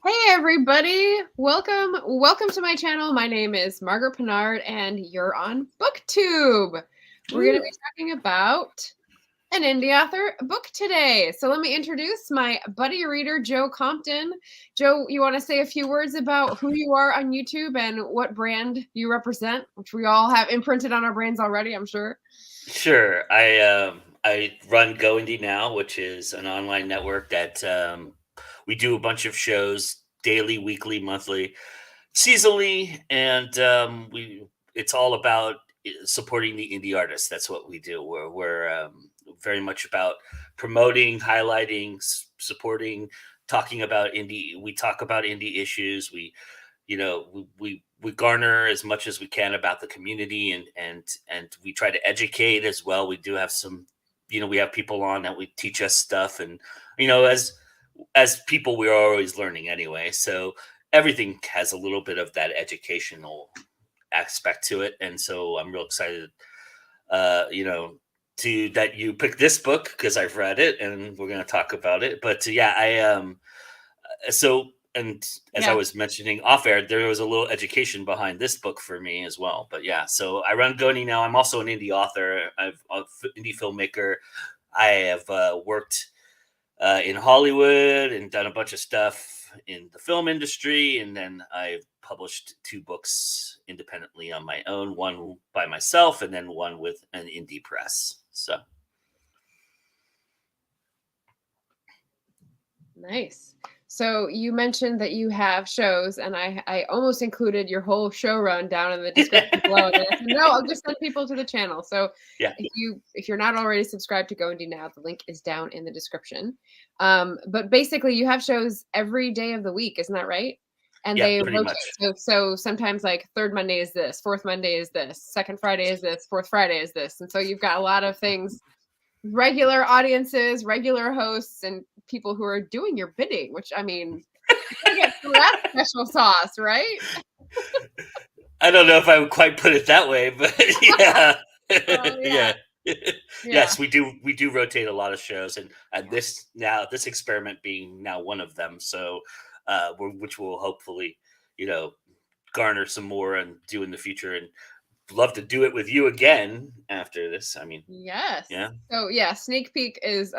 Hey everybody! Welcome to my channel. My name is Margaret Pinard and you're on BookTube. We're going to Woo. be talking about an indie author book today. So let me introduce my buddy reader, Joe Compton. Joe, you want to say a few words about who you are on YouTube and what brand you represent, which we all have imprinted on our brains already, I'm sure. Sure. I run Go Indie Now, which is an online network that we do a bunch of shows daily, weekly, monthly, seasonally, and we it's all about supporting the indie artists. That's what we do. We're very much about promoting, highlighting, supporting, talking about indie. We talk about indie issues. We garner as much as we can about the community, and we try to educate as well. We do have some, we have people on that we teach us stuff, and as people we are always learning anyway, so everything has a little bit of that educational aspect to it. And so I'm real excited, to that you picked this book because I've read it and we're going to talk about it. But yeah, so, and as I Yeah. was mentioning off air, there was a little education behind this book for me as well. But yeah, so I run Goni now. I'm also an indie author. I'm an indie filmmaker. I have worked in Hollywood and done a bunch of stuff in the film industry. And then I've published two books independently on my own, one by myself and then one with an indie press. So Nice. So you mentioned that you have shows, and I almost included your whole show run down in the description below. And I said, no, I'll just send people to the channel. So yeah, if you're not already subscribed to Go Indie Now, the link is down in the description. But basically, you have shows every day of the week, isn't that right? And yeah, they pretty rotate. much. So sometimes like third Monday is this, fourth Monday is this, second Friday is this, fourth Friday is this, and so you've got a lot of things, regular audiences, regular hosts, and people who are doing your bidding, which I mean, you gotta get some of that special sauce, right? I don't know if I would quite put it that way, but yeah, Oh yeah. yeah, yeah, Yes, we do rotate a lot of shows, and this experiment being now one of them. So, which will hopefully, you know, garner some more and do in the future, and love to do it with you again after this. I mean, yes. yeah, So yeah, sneak peek is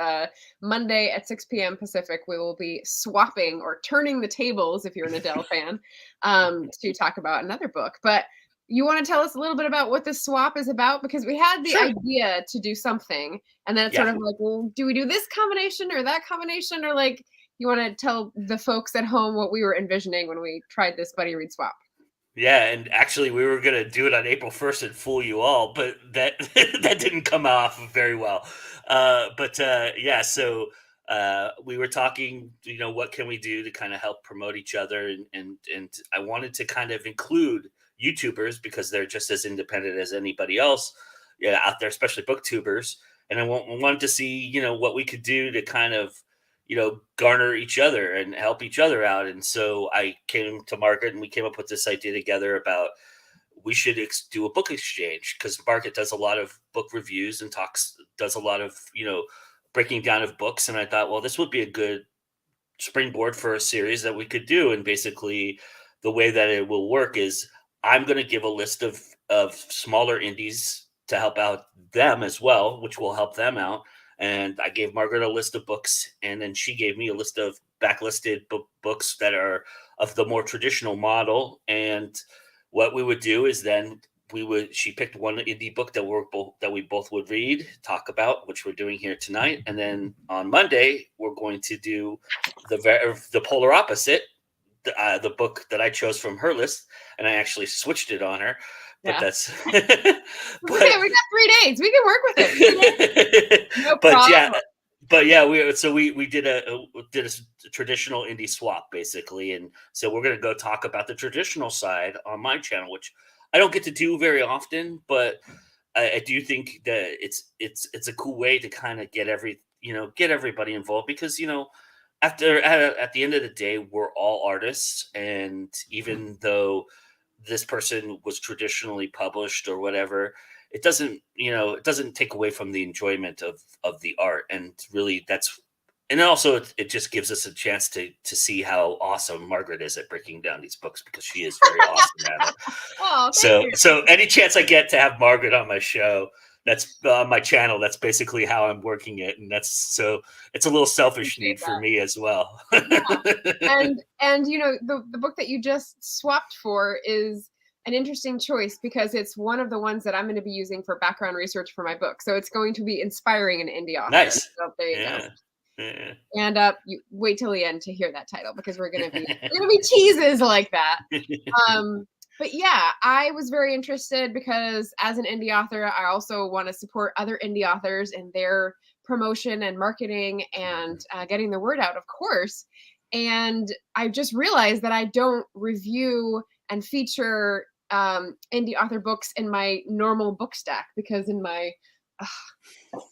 Monday at 6 p.m. Pacific. We will be swapping or turning the tables, if you're an Adele fan, to talk about another book. But you want to tell us a little bit about what this swap is about? Because we had the sure, idea to do something, and then it's sort yeah. of like, well, do we do this combination or that combination? Or like, you want to tell the folks at home what we were envisioning when we tried this buddy read swap? Yeah, and actually, we were gonna do it on April 1st and fool you all, but that that didn't come off very well. But yeah, so we were talking. What can we do to kind of help promote each other, and I wanted to kind of include YouTubers because they're just as independent as anybody else, yeah, out there, especially booktubers. And wanted to see what we could do to kind of garner each other and help each other out. And so I came to Margaret and we came up with this idea together about we should do a book exchange because Margaret does a lot of book reviews and does a lot of, breaking down of books. And I thought, well, this would be a good springboard for a series that we could do. And basically, the way that it will work is I'm going to give a list of smaller indies to help out them as well, which will help them out. And I gave Margaret a list of books, and then she gave me a list of backlisted books that are of the more traditional model. And what we would do is then she picked one indie book that we both would read, talk about, which we're doing here tonight. And then on Monday we're going to do the polar opposite, the book that I chose from her list, and I actually switched it on her. But Yeah. that's Okay, but we got 3 days. We can work with it. 3 days, no but yeah, problem. we did a traditional indie swap basically, and so we're gonna go talk about the traditional side on my channel, which I don't get to do very often, but I do think that it's a cool way to kind of get everybody involved because at the end of the day we're all artists, and even though this person was traditionally published or whatever, it doesn't take away from the enjoyment of the art. And really, that's And also it just gives us a chance to see how awesome Margaret is at breaking down these books, because she is very awesome at it. Oh, thank So you. any chance I get to have Margaret on my show, that's on my channel, that's basically how I'm working it, and it's a little selfish Appreciate need for that. me as well. And you know, the book that you just swapped for is an interesting choice because it's one of the ones that I'm going to be using for background research for my book. So it's going to be inspiring an indie author. Nice. So there you go. Yeah. Yeah. And you wait till the end to hear that title, because we're gonna be teases like that. But yeah, I was very interested because as an indie author, I also want to support other indie authors in their promotion and marketing and getting the word out, of course. And I just realized that I don't review and feature indie author books in my normal book stack, because in my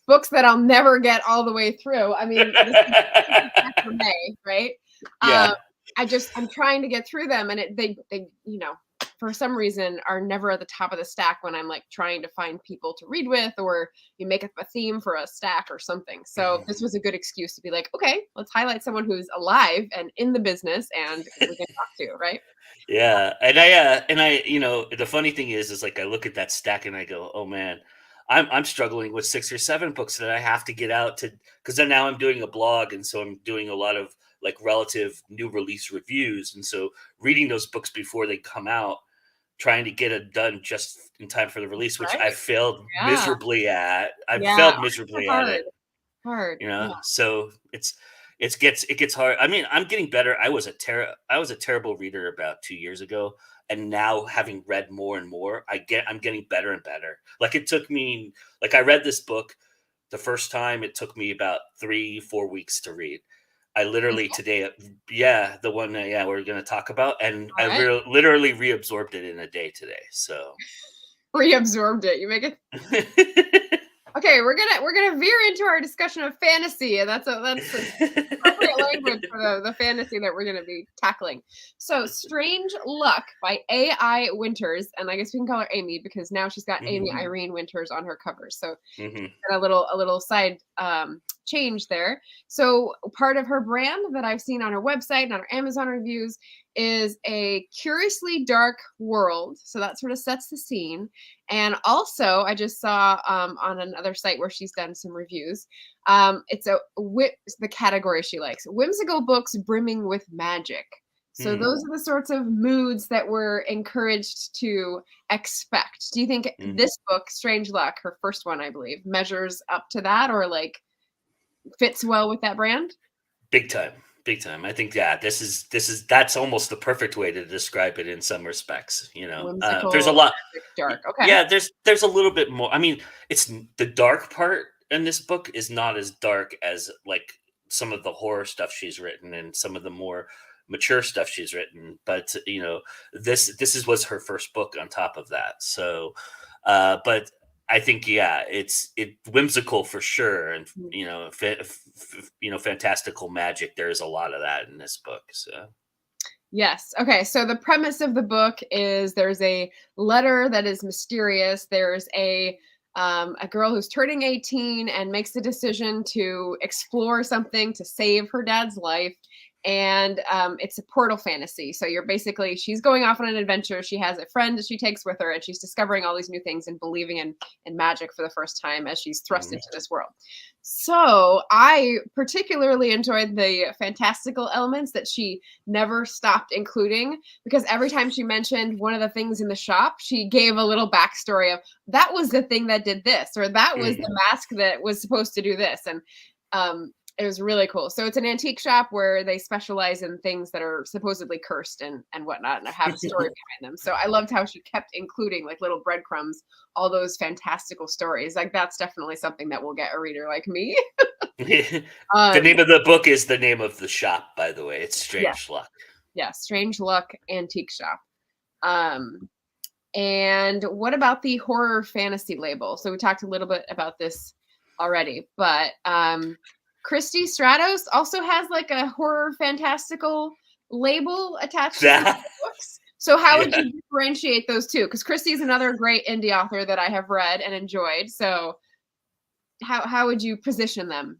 books that I'll never get all the way through. I mean, this is back for May, right? Yeah. I'm trying to get through them, and they you know, for some reason are never at the top of the stack when I'm like trying to find people to read with, or you make up a theme for a stack or something. So this was a good excuse to be like, okay, let's highlight someone who's alive and in the business and we can talk to, right? Yeah, and I, the funny thing is like I look at that stack and I go, oh man, I'm struggling with 6 or 7 books that I have to get out to, because then now I'm doing a blog, and so I'm doing a lot of like relative new release reviews, and so reading those books before they come out, trying to get it done just in time for the release, which I Right? failed Yeah. miserably at. I Yeah. failed miserably at Hard. it. Hard. Yeah. So it gets hard. I mean, I'm getting better. I was a terrible reader about 2 years ago, and now having read more and more, I'm getting better and better. Like it took me, like I read this book the first time, it took me about 3-4 weeks to read. I literally today, yeah, the one that, yeah, we're going to talk about, and All I right. literally reabsorbed it in a day today. So Reabsorbed it. You make it. Okay, we're gonna veer into our discussion of fantasy, and that's appropriate language for the fantasy that we're gonna be tackling. So, Strange Luck by A.I. Winters, and I guess we can call her Amy because now she's got Amy Irene Winters on her cover. So, a little side change there. So, part of her brand that I've seen on her website and on her Amazon reviews is a curiously dark world. So that sort of sets the scene. And also, I just saw on another site where she's done some reviews. It's the category she likes: whimsical books brimming with magic. So those are the sorts of moods that we're encouraged to expect. Do you think this book, Strange Luck, her first one, I believe, measures up to that, or like fits well with that brand? Big time. Big time. I think, yeah, that's almost the perfect way to describe it in some respects. Whimsical, there's a lot. dark. Okay. Yeah, there's a little bit more. I mean, it's the dark part in this book is not as dark as like some of the horror stuff she's written and some of the more mature stuff she's written. But this was her first book on top of that. So, but I think, yeah, it's whimsical for sure, and fantastical magic. There's a lot of that in this book. So yes. Okay. So the premise of the book is there's a letter that is mysterious. There's a girl who's turning 18 and makes the decision to explore something to save her dad's life. And it's a portal fantasy. So she's going off on an adventure. She has a friend that she takes with her, and she's discovering all these new things and believing in magic for the first time as she's thrust into this world. So I particularly enjoyed the fantastical elements that she never stopped including, because every time she mentioned one of the things in the shop, she gave a little backstory of that was the thing that did this, or that was the mask that was supposed to do this. And it was really cool. So it's an antique shop where they specialize in things that are supposedly cursed and whatnot, and have a story behind them. So I loved how she kept including like little breadcrumbs, all those fantastical stories. Like that's definitely something that will get a reader like me. The name of the book is the name of the shop, by the way. It's Strange Luck. Yeah, Strange Luck Antique Shop. And what about the horror fantasy label? So we talked a little bit about this already, but Christy Stratos also has like a horror fantastical label attached to the books. So how would you differentiate those two? Because Christy's another great indie author that I have read and enjoyed. So how would you position them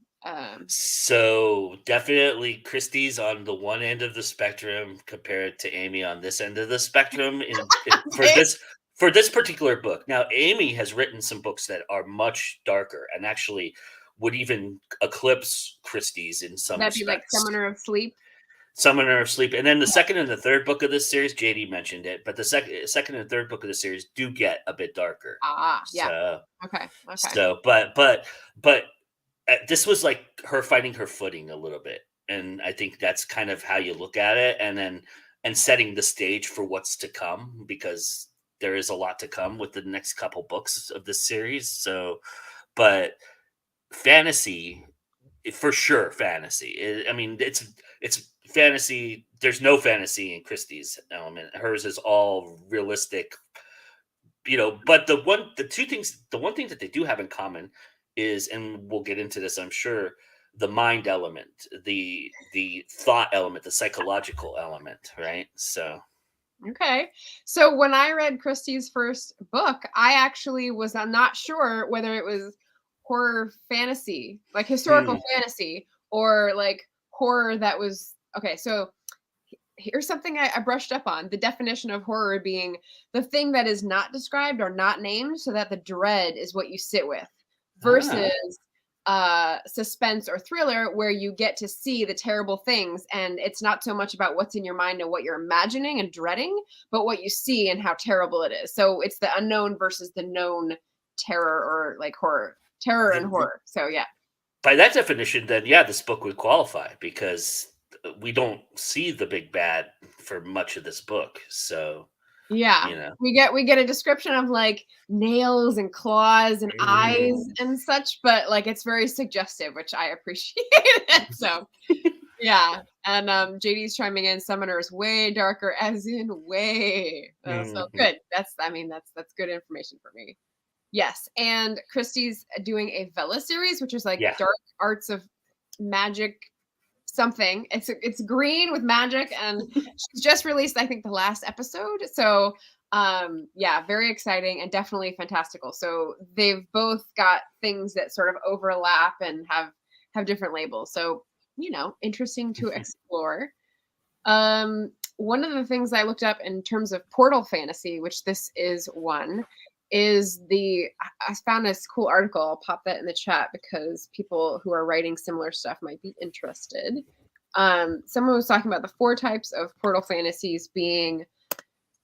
So definitely Christie's on the one end of the spectrum compared to Amy on this end of the spectrum for Okay. this particular book. Now Amy has written some books that are much darker and actually would even eclipse Christie's in some That'd be like respects. Summoner of Sleep. Summoner of Sleep, and then the second and the third book of this series, JD mentioned it, but the second and third book of the series do get a bit darker. Yeah. So Okay. but this was like her finding her footing a little bit, and I think that's kind of how you look at it, and setting the stage for what's to come, because there is a lot to come with the next couple books of this series. So, but fantasy, for sure, fantasy. I mean, it's fantasy. There's no fantasy in Christie's element. Hers is all realistic, but the one thing that they do have in common is, and we'll get into this, I'm sure, the mind element, the thought element, the psychological element, right? So Okay. So when I read Christie's first book, I actually was not sure whether it was horror fantasy, like historical hmm, fantasy, or like horror that was okay. So here's something I brushed up on: the definition of horror being the thing that is not described or not named, so that the dread is what you sit with, ah, versus suspense or thriller where you get to see the terrible things, and it's not so much about what's in your mind and what you're imagining and dreading, but what you see and how terrible it is. So it's the unknown versus the known terror, or like terror and then horror. So yeah. by that definition, then yeah, this book would qualify, because we don't see the big bad for much of this book. So Yeah. you know, We get a description of like nails and claws and eyes mm, and such, but like it's very suggestive, which I appreciate. So yeah. And JD's chiming in, Summoner is way darker, as in way. So mhm, good. That's good information for me. Yes. And Christie's doing a Vela series, which is like yeah. dark arts of magic something. It's green with magic, and she's just released, I think, the last episode. So yeah, very exciting and definitely fantastical. So they've both got things that sort of overlap and have different labels. So, interesting to explore. One of the things I looked up in terms of portal fantasy, which this is one, is I found this cool article. I'll pop that in the chat because people who are writing similar stuff might be interested. Someone was talking about the four types of portal fantasies being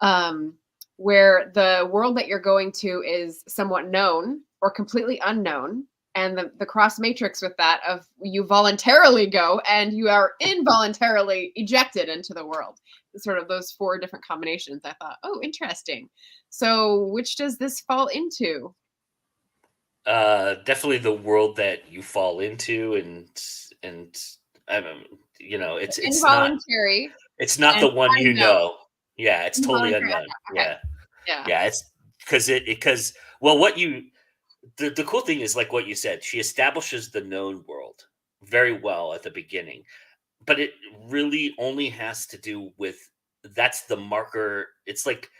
um, where the world that you're going to is somewhat known or completely unknown. And the cross matrix with that of you voluntarily go and you are involuntarily ejected into the world. Sort of those four different combinations. I thought, oh, interesting. So which does this fall into? Definitely the world that you fall into, and I don't, Involuntary it's not and the one you unknown. know. Yeah, it's totally Involuntary unknown. unknown. Okay. Yeah, Yeah. yeah, it's because well, the cool thing is, like what you said, she establishes the known world very well at the beginning, but it really only has to do with, that's the marker. It's like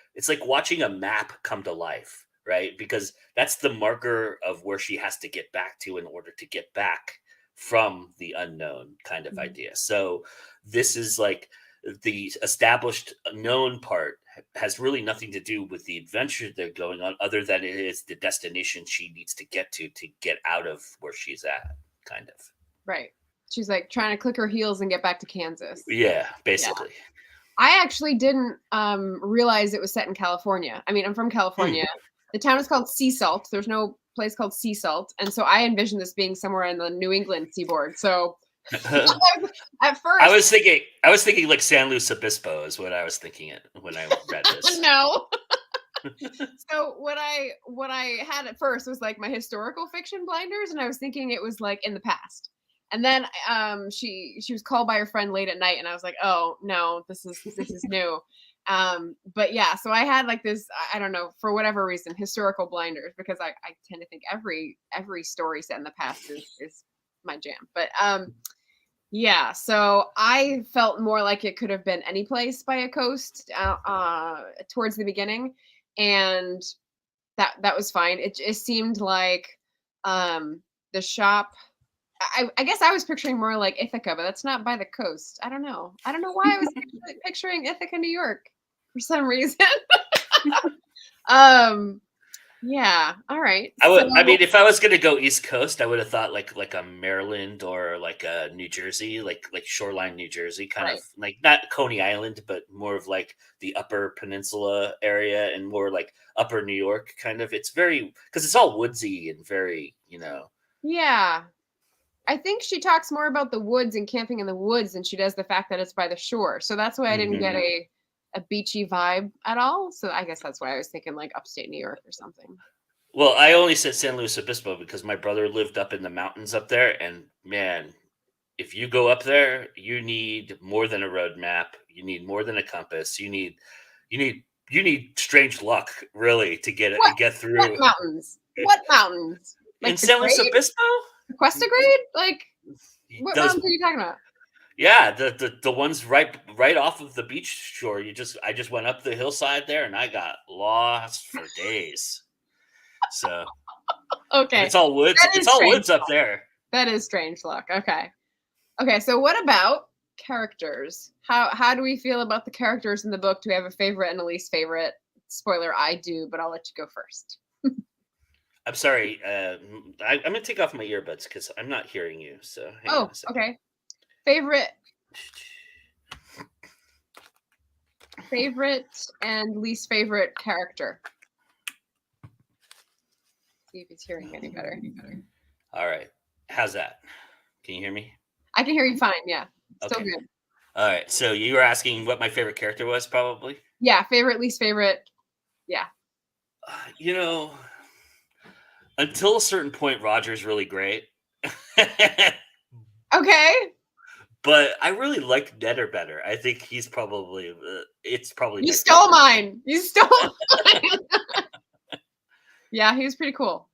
watching a map come to life, right? Because that's the marker of where she has to get back to in order to get back from the unknown kind of Mhm. idea. So this is like the established known part has really nothing to do with the adventure they're going on, other than it is the destination she needs to get out of where she's at, kind of. Right. She's like trying to click her heels and get back to Kansas. Yeah, Yeah. basically. I actually didn't realize it was set in California. I mean, I'm from Hmm. California. The town is called Sea Salt. There's no place called Sea Salt. And so I envisioned this being somewhere in the New England seaboard. So at first, I was thinking like San Luis Obispo is what I was thinking it when I read this. no. So what I had at first was like my historical fiction blinders, and I was thinking it was like in the past. And then she was called by her friend late at night, and I was like, oh no, this is new. But yeah, so I had like this, I don't know, for whatever reason, historical blinders, because I tend to think every story set in the past is my jam. But yeah, so I felt more like it could have been any place by a coast towards the beginning, and that was fine. It seemed like the shop. I guess I was picturing more like Ithaca, but that's not by the coast. I don't know. I don't know why I was picturing Ithaca, New York for some reason. Yeah. All right. I mean, if I was gonna go East Coast, I would have thought like a Maryland or like a New Jersey, like shoreline New Jersey, kind of Right. like not Coney Island, but more of like the Upper Peninsula area and more like Upper New York, kind of. It's very because it's all woodsy and very, Yeah. I think she talks more about the woods and camping in the woods than she does the fact that it's by the shore. So that's why I didn't get Mhm. a beachy vibe at all. So I guess that's why I was thinking like upstate New York or something. Well, I only said San Luis Obispo because my brother lived up in the mountains up there, and man, if you go up there, you need more than a road map. You need more than a compass. You need you need strange luck really to What get what through. mountains? What mountains? In Like the San Luis grade? Obispo, The Cuesta grade? Like what those mountains are you talking about? yeah, the ones right off of the beach shore. I just went up the hillside there, and I got lost for days. So, and Okay. it's all woods. That It's is all strange. woods up there. That is strange luck. Okay. Okay, so what about characters? How do we feel about the characters in the book? Do we have a favorite and a least favorite? Spoiler, I do, but I'll let you go first. I'm sorry. I'm gonna take off my earbuds because I'm not hearing you. So hang on Oh, a second. okay. Favorite and least favorite character. See if he's hearing any better. All right. How's that? Can you hear me? I can hear you fine. Yeah. Still Okay. good. All right. So you were asking what my favorite character was, probably. Yeah, favorite, least favorite. Yeah. You know, until a certain point, Roger's really great. Okay. But I really like Netter better. I think he's probably it's probably You my stole favorite. mine. You stole mine. Yeah, he was pretty cool.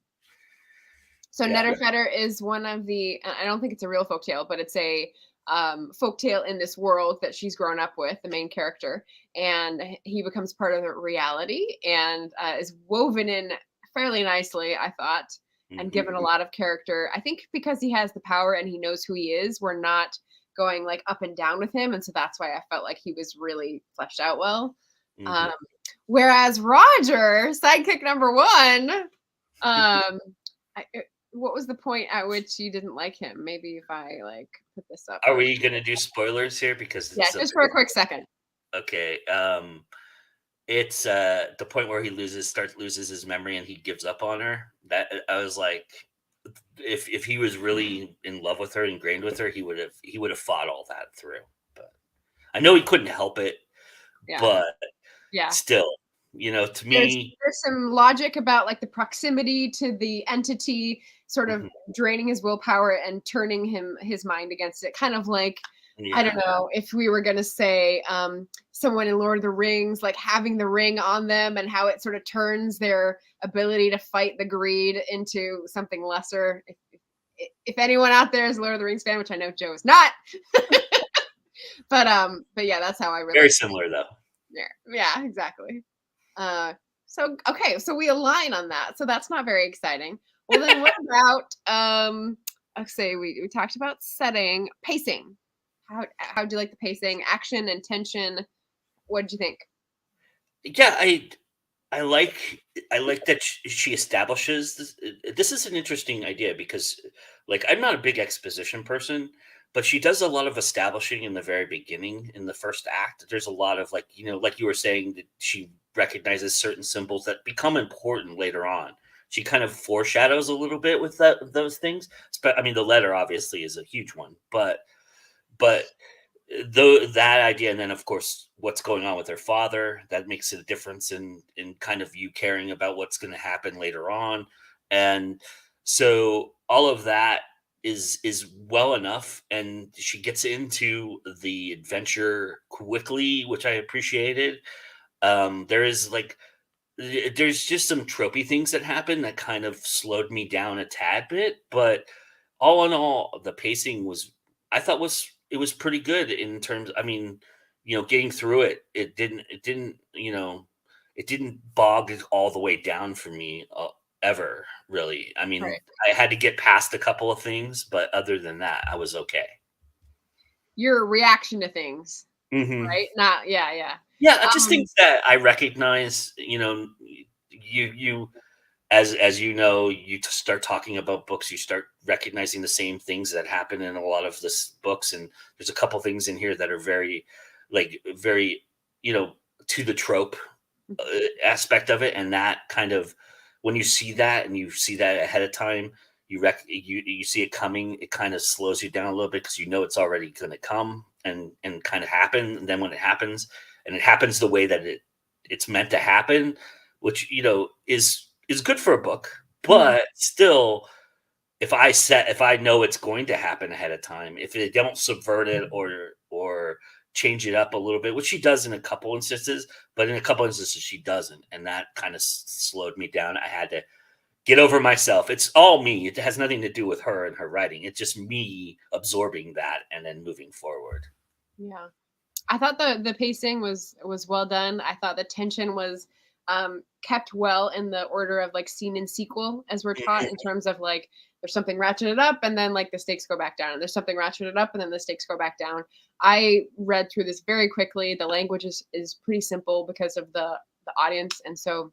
So Yeah. Netterfetter is one of the, I don't think it's a real folktale, but it's a folktale in this world that she's grown up with, the main character. And he becomes part of the reality and is woven in fairly nicely, I thought, and given a Hmm. lot of character. I think because he has the power and he knows who he is, we're not going like up and down with him. And so that's why I felt like he was really fleshed out well. Hmm. Um, whereas Roger, sidekick number one, um, I, what was the point at which you didn't like him? Maybe if I like put this up Are real we quick. gonna do spoilers here because Yeah, it's a just for a quick second. okay? It's the point where he loses his memory and he gives up on her. That I was like, if he was really in love with her, ingrained with her, he would have fought all that through. But I know he couldn't help it, Yeah. but Yeah. still, to me, There's some logic about like the proximity to the entity sort of mhm, draining his willpower and turning his mind against it. Kind of like I don't yeah, know if we were gonna say someone in Lord of the Rings, like having the ring on them and how it sort of turns their ability to fight the greed into something lesser. If anyone out there is a Lord of the Rings fan, which I know Joe is not, but yeah, that's how I very relate. similar though. Yeah, exactly. So okay, so we align on that. So that's not very exciting. Well, then what about let's say we talked about setting, pacing. How do you like the pacing, action and tension? What did you think? Yeah, I like that she establishes this. This is an interesting idea because, like, I'm not a big exposition person, but she does a lot of establishing in the very beginning in the first act. There's a lot of like you were saying that she recognizes certain symbols that become important later on. She kind of foreshadows a little bit with those things. I mean, the letter obviously is a huge one, but though that idea, and then of course what's going on with her father, that makes a difference in kind of you caring about what's going to happen later on. And so all of that is well enough, and she gets into the adventure quickly, which I appreciated. There is like there's just some tropey things that happen that kind of slowed me down a tad bit, but all in all, the pacing was I thought it was pretty good in terms. I mean, getting through it, it didn't bog it all the way down for me. ever, really. I mean, Right. I had to get past a couple of things, but other than that, I was okay. Your reaction to things, Mhm. right? Not yeah, yeah. Yeah, just Um, things that I recognize, you as you know, you start talking about books, you start recognizing the same things that happen in a lot of this books, and there's a couple things in here that are very, very, you know, to the trope aspect of it, and that kind of when you see that and you see that ahead of time, you see it coming, it kind of slows you down a little bit because you know it's already going to come and kind of happen. And then when it happens, and it happens the way that it's meant to happen, which is good for a book, mhm, but still, if I know it's going to happen ahead of time, if they don't subvert it or change it up a little bit, which she does in a couple instances, but in a couple instances she doesn't, and that kind of slowed me down. I had to get over myself. It's all me. It has nothing to do with her and her writing. It's just me absorbing that and then moving forward. yeah. I thought the pacing was well done. I thought the tension was kept well in the order of like scene and sequel, as we're taught, in terms of like there's something ratcheted up and then like the stakes go back down, and there's something ratcheted up and then the stakes go back down. I read through this very quickly. The language is pretty simple because of the audience, and so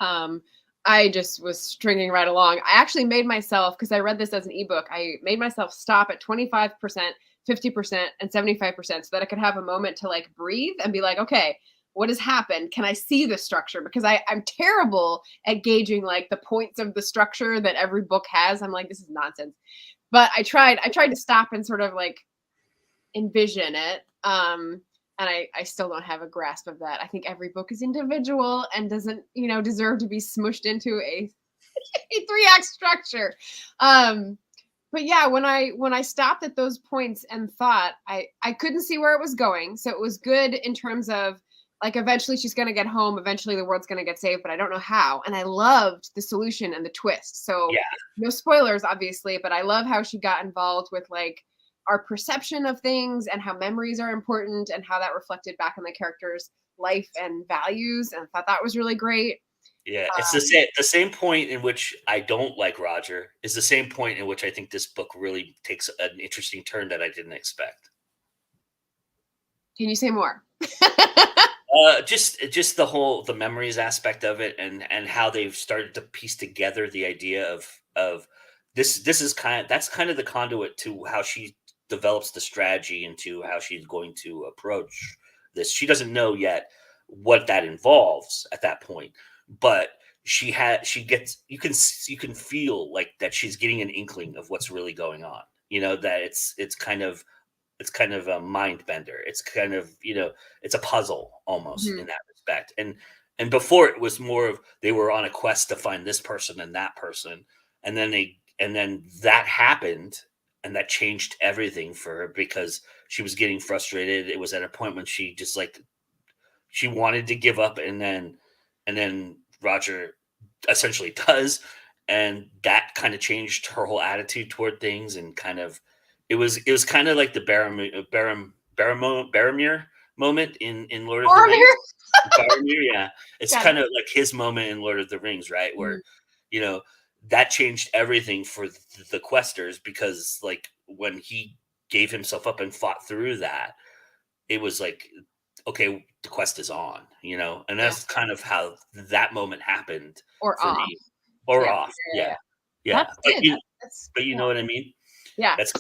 um, I just was stringing right along. I actually made myself, because I read this as an ebook, I made myself stop at 25%, 50%, and 75% so that I could have a moment to like breathe and be like, okay, what has happened? Can I see the structure? Because I'm terrible at gauging like the points of the structure that every book has. I'm like, this is nonsense. But I tried to stop and sort of like envision it. And I still don't have a grasp of that. I think every book is individual and doesn't, deserve to be smushed into a three-act structure. Um, but yeah, when I stopped at those points and thought, I couldn't see where it was going. So it was good in terms of like eventually she's gonna get home, eventually the world's gonna get saved, but I don't know how. And I loved the solution and the twist. So Yeah, no spoilers, obviously, but I love how she got involved with like our perception of things and how memories are important and how that reflected back on the character's life and values. And I thought that was really great. yeah. It's the same point in which I don't like Roger is the same point in which I think this book really takes an interesting turn that I didn't expect. Can you say more? Just the memories aspect of it, and how they've started to piece together the idea of this is that's kind of the conduit to how she develops the strategy into how she's going to approach this. She doesn't know yet what that involves at that point, but she gets you can feel like that she's getting an inkling of what's really going on. That it's kind of a mind bender. It's kind of, it's a puzzle almost in Mhm. that respect. And before it was more of they were on a quest to find this person and that person, and then that happened, and that changed everything for her because she was getting frustrated. It was at a point when she just like she wanted to give up, and then Roger essentially does, and that kind of changed her whole attitude toward things, and kind of it was kind of like the Baromir moment in Lord of the Boromir. Rings. Boromir, yeah, it's Got it. kind of like his moment in Lord of the Rings, right? Where Mhm. you know that changed everything for the questers, because like when he gave himself up and fought through that, it was like, okay, the quest is on, and Yeah. that's kind of how that moment happened Or for off. me. Or Yeah. off, Yeah. Yeah. yeah, Yeah. yeah. That's But good. you Yeah. know what I mean. Yeah. That's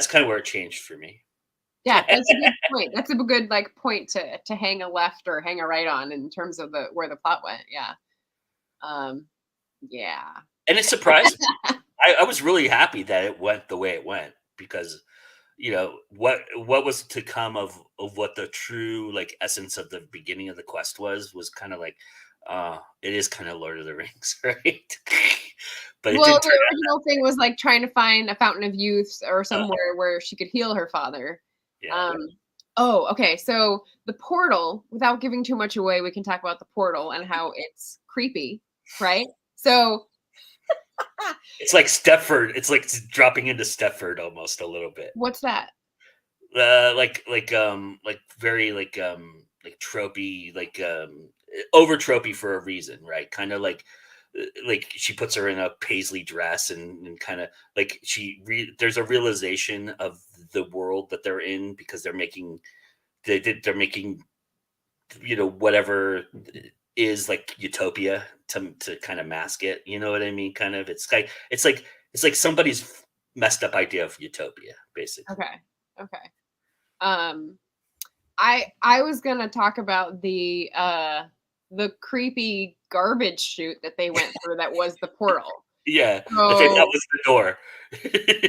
kind of where it changed for me. Yeah. That's a good point. That's a good like point to hang a left or hang a right on in terms of the where the plot went. Yeah. Um, yeah. And it surprised me. I was really happy that it went the way it went, because what was to come of what the true like essence of the beginning of the quest was kind of like, it is kind of Lord of the Rings, right? But it Well, didn't the turn out. original thing was like trying to find a fountain of youth or somewhere where she could heal her father. Yeah. Um, oh, okay. So the portal, without giving too much away, we can talk about the portal and how it's creepy, right? So It's like Stepford. It's like dropping into Stepford almost a little bit. what's that? Like very like tropey, like over tropey for a reason, right? Kind of like like she puts her in a paisley dress and kind of like there's a realization of the world that they're in because they're making whatever is like utopia to kind of mask it. You know what I mean? Kind of. It's like somebody's messed up idea of utopia, basically. Okay. Okay. Um, I was gonna talk about the creepy garbage chute that they went through that was the portal. Yeah, that So was the door.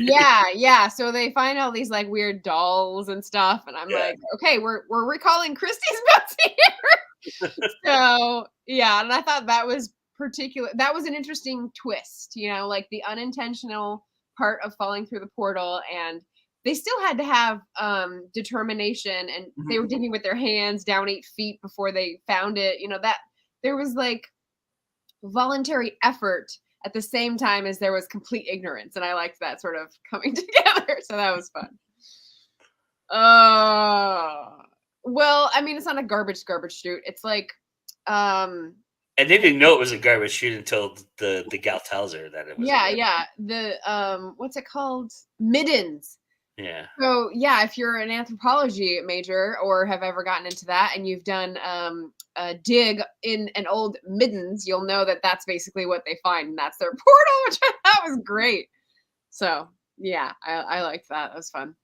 yeah. So they find all these like weird dolls and stuff, and I'm Yeah. like, okay, we're recalling Christie's books here. So yeah, and I thought that was that was an interesting twist, like the unintentional part of falling through the portal, and they still had to have determination, and they Mhm. were digging with their hands down 8 feet before they found it. That there was like voluntary effort at the same time as there was complete ignorance, and I liked that sort of coming together. So that was fun. Uh, well, I mean, it's not a garbage chute. It's like, um, And they didn't know it was a garbage chute until the gal tells her that it was a yeah, garbage. yeah. The what's it called? Middens. Yeah. So yeah, if you're an anthropology major or have ever gotten into that, and you've done a dig in an old middens, you'll know that that's basically what they find, and that's their portal, which I thought was great. So yeah, I liked that. That was fun.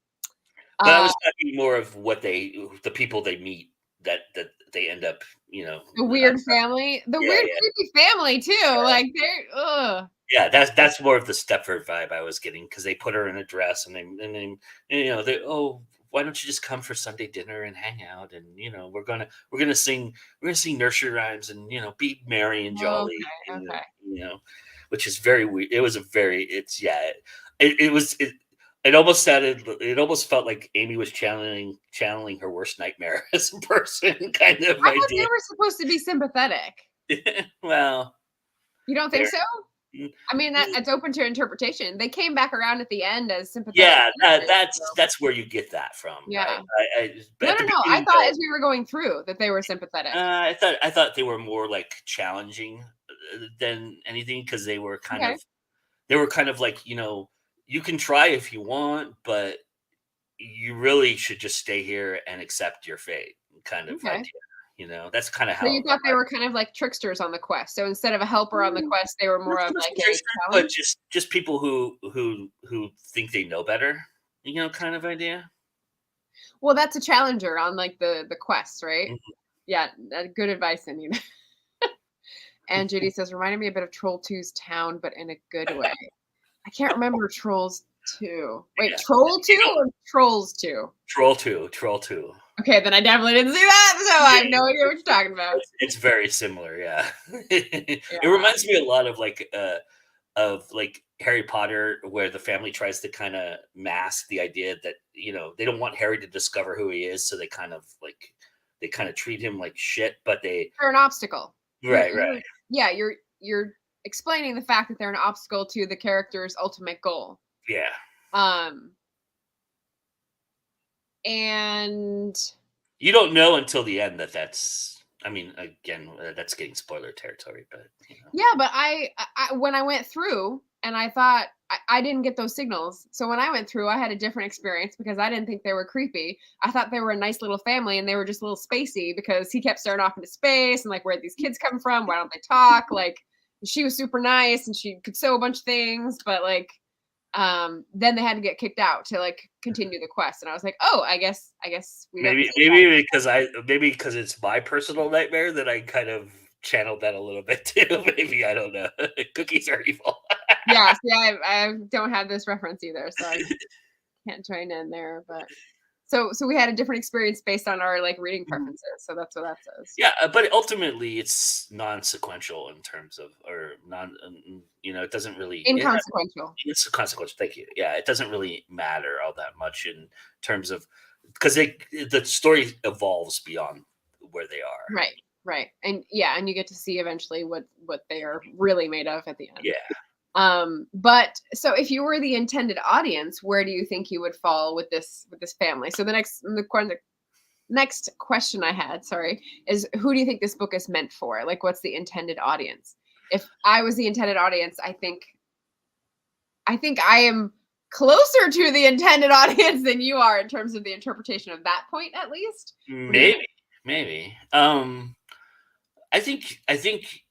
But I Uh, was talking more of the people they meet that they end up, the weird family, the yeah, weird yeah. creepy family too. Like they're ugh. Yeah, that's more of the Stepford vibe I was getting because they put her in a dress and they why don't you just come for Sunday dinner and hang out and we're gonna sing nursery rhymes and be merry and jolly Okay, okay. which is very weird. It was a very it's yeah it was it almost felt like Amy was channeling her worst nightmare as a person kind of I thought they idea. were supposed to be sympathetic. Well, You don't think there. so? I mean, that's open to interpretation. They came back around at the end as sympathetic Yeah, characters, so that's where you get that from, right? yeah. But No, at no, the no, I beginning, thought though, as we were going through that they were sympathetic. I thought they were more like challenging than anything because Okay, they were kind of like you can try if you want, but you really should just stay here and accept your fate, kind of idea. okay. That's kind of So you how. thought they were kind of like tricksters on the quest. So instead of a helper on the quest, they were Not more of so much like a tricksters, but challenge? just people who think they know better, kind of idea. Well, that's a challenger on like the quest, right? Mhm. Yeah, good advice, and And Judy says, reminded me a bit of Troll Two's town, but in a good way. I can't remember Trolls 2. Wait, Yeah, Troll you 2 know, or Trolls 2? Troll 2. Okay, then I definitely didn't see that, so I Yeah, have no idea what you're talking about. it's very similar, yeah. It Yeah. reminds me a lot of, like, Harry Potter, where the family tries to kinda mask the idea that, they don't want Harry to discover who he is, so they kinda treat him like shit, but they They're an obstacle. You're right, you're right. yeah, you're explaining the fact that they're an obstacle to the character's ultimate goal. Yeah. Um, and You don't know until the end I mean, again, that's getting spoiler territory, but, yeah, but I when I went through and I thought I didn't get those signals. So when I went through, I had a different experience because I didn't think they were creepy. I thought they were a nice little family and they were just a little spacey because he kept staring off into space and like, where'd these kids come from? Why don't they talk? Like, she was super nice and she could sew a bunch of things, but like, then they had to get kicked out to like continue the quest. And I was like, oh, I guess we don't maybe see that. maybe because it's my personal nightmare that I kind of channeled that a little bit too. Maybe I don't know. Cookies are evil. Yeah, see, I don't have this reference either, so I can't join in there. But so we had a different experience based on our like reading Mhm. preferences. So that's what that says. Yeah, but ultimately it's non-sequential in terms of or non. It doesn't really. Inconsequential. It's a consequence. Thank you. Yeah, it doesn't really matter all that much in terms of because the story evolves beyond where they are. Right. Right. And yeah, and you get to see eventually what they are really made of at the end. Yeah. But so if you were the intended audience, where do you think you would fall with this family? So the next question I had, sorry, is who do you think this book is meant for? Like what's the intended audience? if I was the intended audience, I think I am closer to the intended audience than you are in terms of the interpretation of that point, at least. What do you think? Maybe. I think I think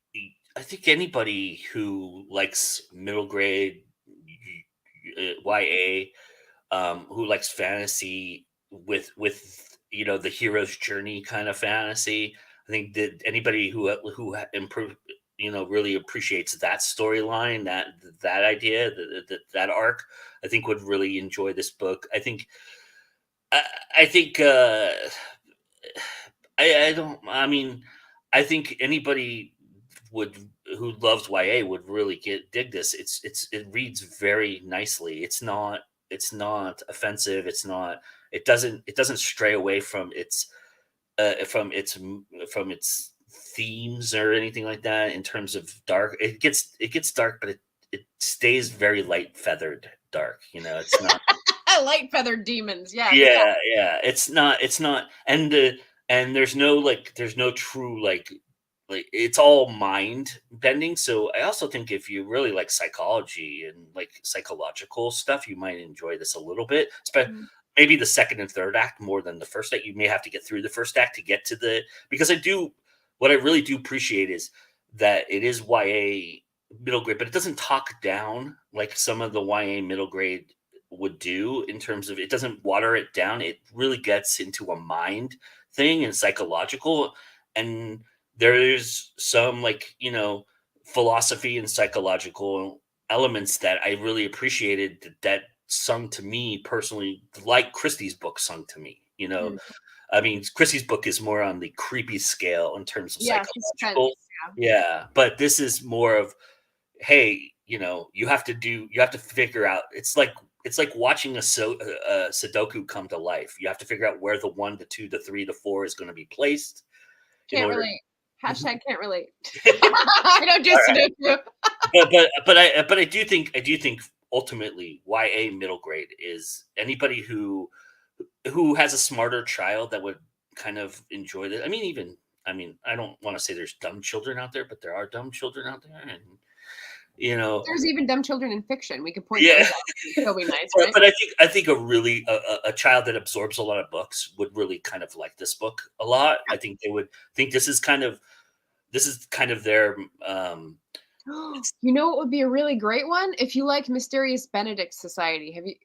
I think anybody who likes middle grade YA, who likes fantasy with the hero's journey kind of fantasy. I think that anybody who improve really appreciates that storyline, that idea, that arc, I think would really enjoy this book. I, I think I don't. I mean, I think anybody would who loves YA would really dig this. It reads very nicely. It's not offensive. It doesn't stray away from its themes or anything like that in terms of dark. It gets dark, but it stays very light feathered dark. It's not. Light feathered demons. Yes. Yeah. Yeah. It's not, and there's no true it's all mind bending. So I also think if you really like psychology and like psychological stuff, you might enjoy this a little bit. Mm. Maybe the second and third act more than the first act. You may have to get through the first act to get to because what I really do appreciate is that it is YA middle grade, but it doesn't talk down like some of the YA middle grade would do in terms of, it doesn't water it down. It really gets into a mind thing and psychological, and there's some philosophy and psychological elements that I really appreciated that sung to me personally, like Christie's book sung to me. Mm. I mean, Christie's book is more on the creepy scale in terms of Yeah. Suspense. psychological. Yeah, but this is more of, hey, you have to figure out. It's like watching a Sudoku come to life. You have to figure out where the 1, the 2, the 3, the 4 is going to be placed in Can't order. relate. Hashtag can't relate. I don't do All right. Sudoku. But I do think ultimately YA middle grade is anybody who has a smarter child that would kind of enjoy this. I don't want to say there's dumb children out there, but there are dumb children out there, and There's even dumb children in fiction. We could point yeah. those out. It'll be nice, But, right? but I think a child that absorbs a lot of books would really kind of like this book a lot. I think they would think this is kind of their You know what would be a really great one? If you like Mysterious Benedict Society.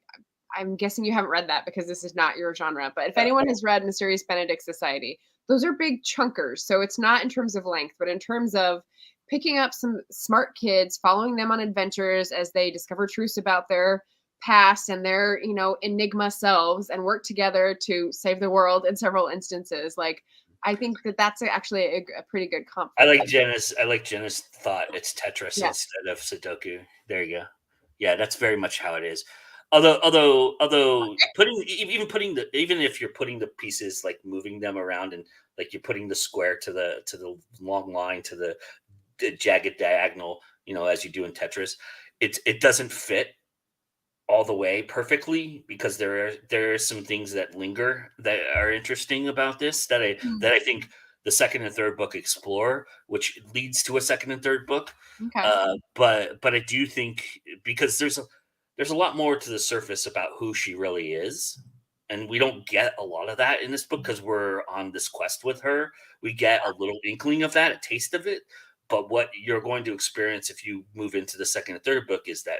I'm guessing you haven't read that because this is not your genre, but if anyone has read Mysterious Benedict Society, those are big chunkers. So it's not in terms of length, but in terms of picking up some smart kids, following them on adventures as they discover truths about their past and their, enigma selves, and work together to save the world in several instances. Like, I think that's actually a pretty good comp. I like Jenna's thought. It's Tetris Yeah. instead of Sudoku. There you go. Yeah, that's very much how it is. Although even if you're putting the pieces, like moving them around, and like you're putting the square to the long line to the jagged diagonal, as you do in Tetris, it doesn't fit all the way perfectly because there are some things that linger that are interesting about this that I think the second and third book explore, which leads to a second and third book. Okay. But I do think, because there's a lot more to the surface about who she really is, and we don't get a lot of that in this book because we're on this quest with her. We get a little inkling of that, a taste of it, but what you're going to experience if you move into the second and third book is that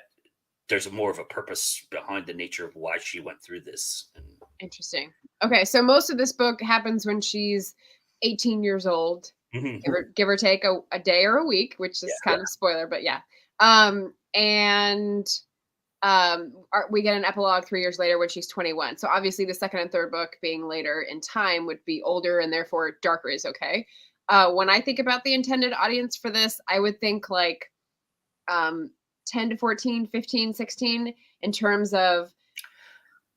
there's more of a purpose behind the nature of why she went through this. Interesting. Okay, so most of this book happens when she's 18 years old, give or take a day or a week, which is kind of spoiler, but yeah. We get an epilogue 3 years later when she's 21. So obviously the second and third book being later in time would be older, and therefore darker is okay. When I think about the intended audience for this, I would think like 10 to 14, 15, 16 in terms of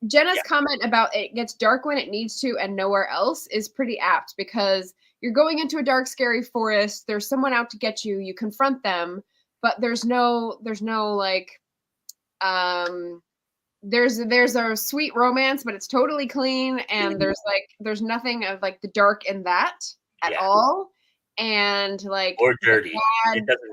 Jenna's comment about it gets dark when it needs to and nowhere else is pretty apt, because you're going into a dark, scary forest. There's someone out to get you. You confront them, but there's no like, there's a sweet romance, but it's totally clean. And there's nothing of like the dark in that at all. and like Or the dirty.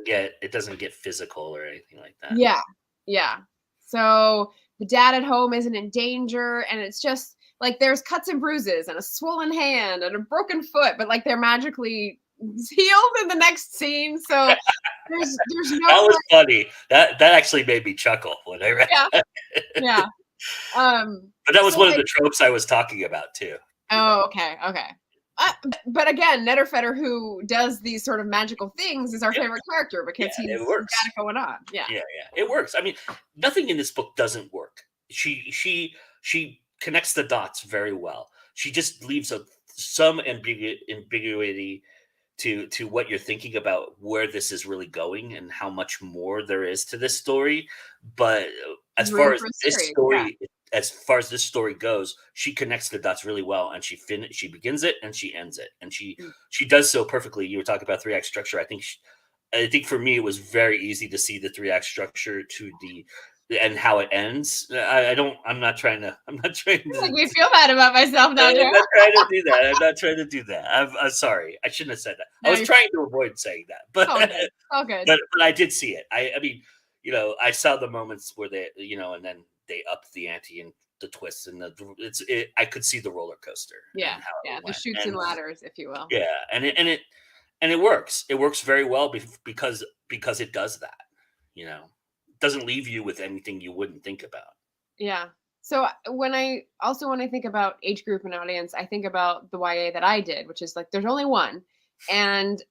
dad. It doesn't get physical or anything like that. Yeah, yeah. So the dad at home isn't in danger, and it's just like there's cuts and bruises and a swollen hand and a broken foot, but like they're magically healed in the next scene. So there's no That was like, funny. That actually made me chuckle when I read yeah, that. yeah. But that was So one of like, the tropes I was talking about too. oh, okay, okay. But again, Netterfetter, who does these sort of magical things, is our Yeah, favorite character yeah, because it he's got works. it going on. Yeah, Yeah, yeah, it works. I mean, nothing in this book doesn't work. She connects the dots very well. She just leaves some ambiguity to what you're thinking about where this is really going and how much more there is to this story. But there's room for a series. Yeah. as far as this story goes, she connects the dots really well, and she begins it and she ends it, and Mm. she does so perfectly. You were talking about three act structure. I think for me it was very easy to see the three act structure to the and how it ends. I'm not trying to. I'm not trying Like to. we feel bad about myself now, I'm Joe. not trying to do that. I'm not trying to do that. I'm sorry. I shouldn't have said that. I No, was you're trying to avoid saying that, it's all good. All good. but I did see it. I mean, I saw the moments where they, and then they upped the ante and the twists and I could see the roller coaster Yeah, and how yeah. it The went. shoots and And ladders, if you will. yeah, and it works. It works very well because it does that. Doesn't leave you with anything you wouldn't think about. Yeah. So when I think about age group and audience, I think about the YA that I did, which is like there's only one, and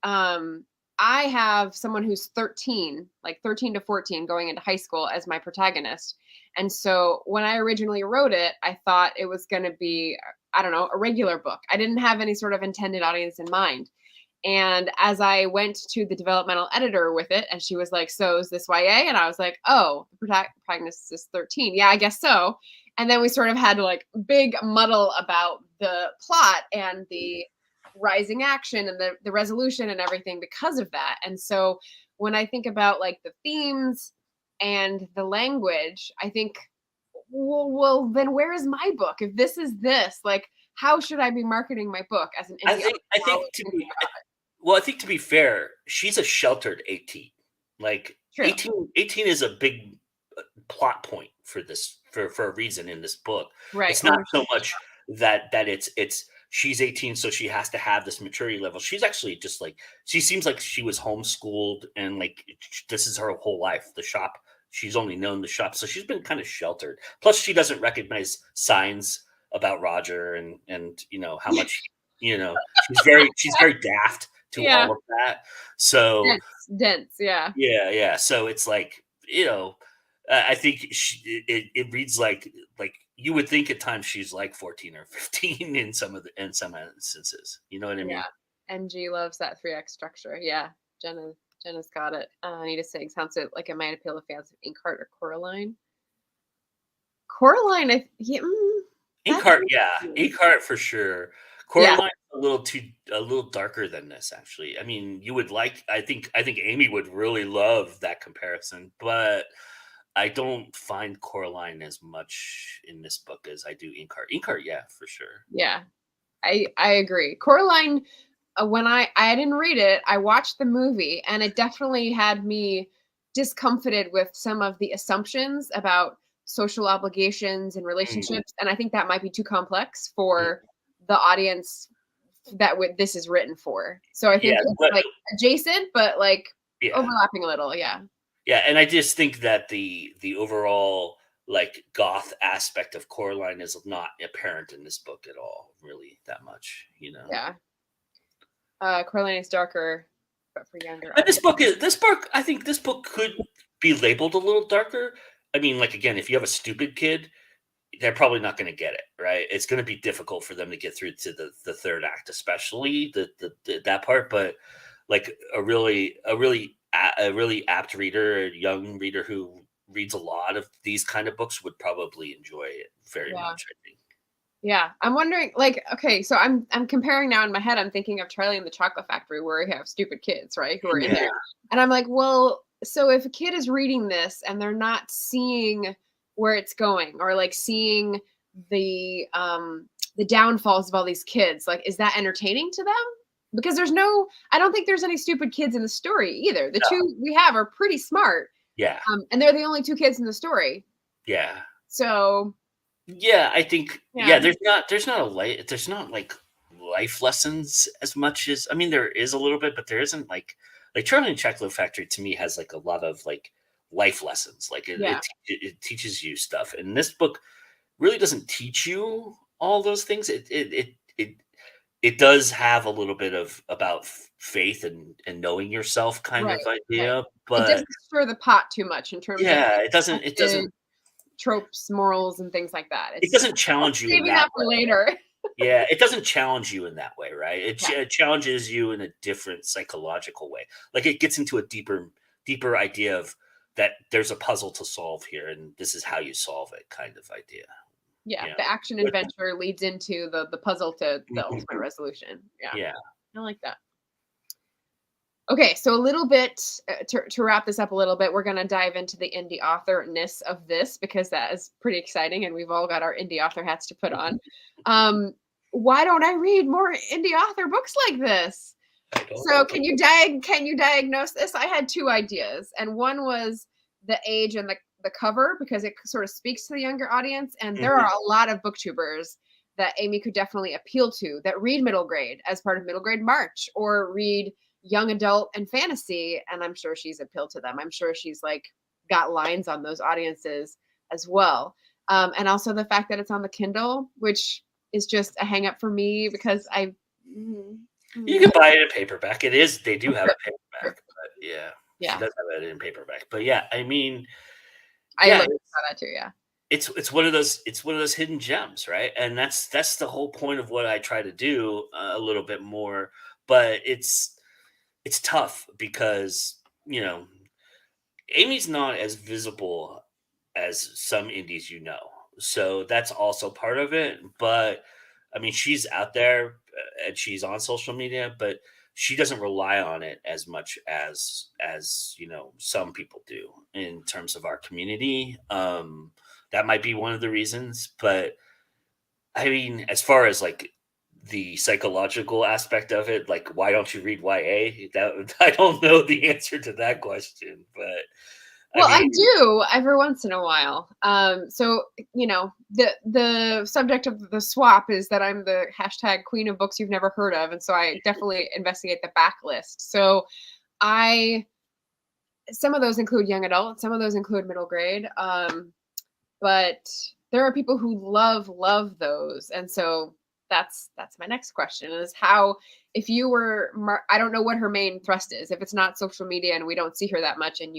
I have someone who's 13, like 13 to 14, going into high school as my protagonist. And so when I originally wrote it, I thought it was going to be, I don't know, a regular book. I didn't have any sort of intended audience in mind. And as I went to the developmental editor with it, and she was like, "So is this YA?" And I was like, "Oh, the protagonist is 13. Yeah, I guess so." And then we sort of had like big muddle about the plot and the rising action and the resolution and everything because of that. And so when I think about like the themes and the language, I think, well, then where is my book? If this is this, like, how should I be marketing my book as an I indie think I think to author? be Well, I think to be fair, she's a sheltered 18. Like True. 18 is a big plot point for this for a reason in this book. Right. It's not so Ownership. much that it's she's 18 so she has to have this maturity level. She's actually just like she seems like she was homeschooled and like this is her whole life. The shop, she's only known the shop. So she's been kind of sheltered. Plus she doesn't recognize signs about Roger and how much she's very daft to Yeah. all of that. So Dense. Yeah. yeah. So it's like I think it reads like you would think at times she's like 14 or 15 in some instances. You know what I mean? Yeah. NG loves that 3x structure. Yeah. Jenna's got it. I need to say, sounds like it might appeal to fans of Inkheart or Coraline. Coraline, Inkheart, yeah, Inkheart for sure. yeah, Coraline's a little darker than this, actually. I mean, you would like. I think Amy would really love that comparison, but I don't find Coraline as much in this book as I do Inkheart. Inkheart, yeah, for sure. yeah. I agree. Coraline, when I didn't read it, I watched the movie, and it definitely had me discomfited with some of the assumptions about social obligations and Mm, relationships, and I think that might be too complex mm, for the audience this is written for. So I think yeah, it's but like adjacent, but like yeah, overlapping a little. Yeah. yeah, and I just think that the overall like goth aspect of Coraline is not apparent in this book at all, really that much. Yeah. Coraline is darker, but for younger And audience. this book. I think this book could be labeled a little darker. I mean, like again, if you have a stupid kid, they're probably not going to get it right. It's going to be difficult for them to get through to the third act, especially that part. But like a really apt reader, a young reader who reads a lot of these kind of books would probably enjoy it very Yeah. much. I think. Yeah. I'm wondering, like, okay, so I'm comparing now in my head, I'm thinking of Charlie and the Chocolate Factory, where you have stupid kids, right? Who are in Yeah. there. And I'm like, well, so if a kid is reading this and they're not seeing where it's going, or like seeing the downfalls of all these kids, like, is that entertaining to them? because I don't think there's any stupid kids in the story either. The No. two we have are pretty smart. Yeah. And they're the only two kids in the story. Yeah. So Yeah, I think yeah. there's not like life lessons as much as, I mean, there is a little bit, but there isn't like Charlie and the Chocolate Factory to me has like a lot of like life lessons. Like Yeah. it teaches you stuff. And this book really doesn't teach you all those things. It does have a little bit of about faith and knowing yourself kind Right. of Right. idea, It but doesn't stir the pot too much in terms of yeah, it expected doesn't tropes, morals, and things like that. it It's doesn't I'm challenge you in saving that that way. for later. Yeah, it doesn't challenge you in that way, right? Yeah. It challenges you in a different psychological way. Like it gets into a deeper idea of that there's a puzzle to solve here, and this is how you solve it, kind of idea. Yeah. You know? The action With- adventure leads into the puzzle to the ultimate Mhm. resolution. Yeah. Yeah. I like that. Okay, so a little bit to wrap this up a little bit, we're going to dive into the indie author-ness of this because that is pretty exciting, and we've all got our indie author hats to put on. Why don't I read more indie author books like this? So can you diagnose this? I had two ideas, and one was the age and the cover because it sort of speaks to the younger audience, and there Mhm. are a lot of booktubers that Amy could definitely appeal to that read middle grade as part of middle grade March or read young adult and fantasy, and I'm sure she's appealed to them. I'm sure she's like got lines on those audiences as well. And also the fact that it's on the Kindle, which is just a hang up for me because You can buy it in paperback. They do have a Sure. paperback, but yeah, she Yeah, does have it in paperback. But yeah, I mean, I yeah, looked at that too. Yeah, it's one of those hidden gems, right? And that's the whole point of what I try to do a little bit more. But it's tough because Amy's not as visible as some indies, so that's also part of it. But I mean, she's out there and she's on social media, but she doesn't rely on it as much as some people do in terms of our community. That might be one of the reasons, but I mean, as far as like the psychological aspect of it, like why don't you read YA? That I don't know the answer to that question, but I well, I mean, do every once in a while. So the subject of the swap is that I'm the hashtag queen of books you've never heard of, and so I definitely investigate the backlist. So I some of those include young adult, some of those include middle grade. But there are people who love those, and so that's my next question is how if you were I don't know what her main thrust is if it's not social media and we don't see her that much and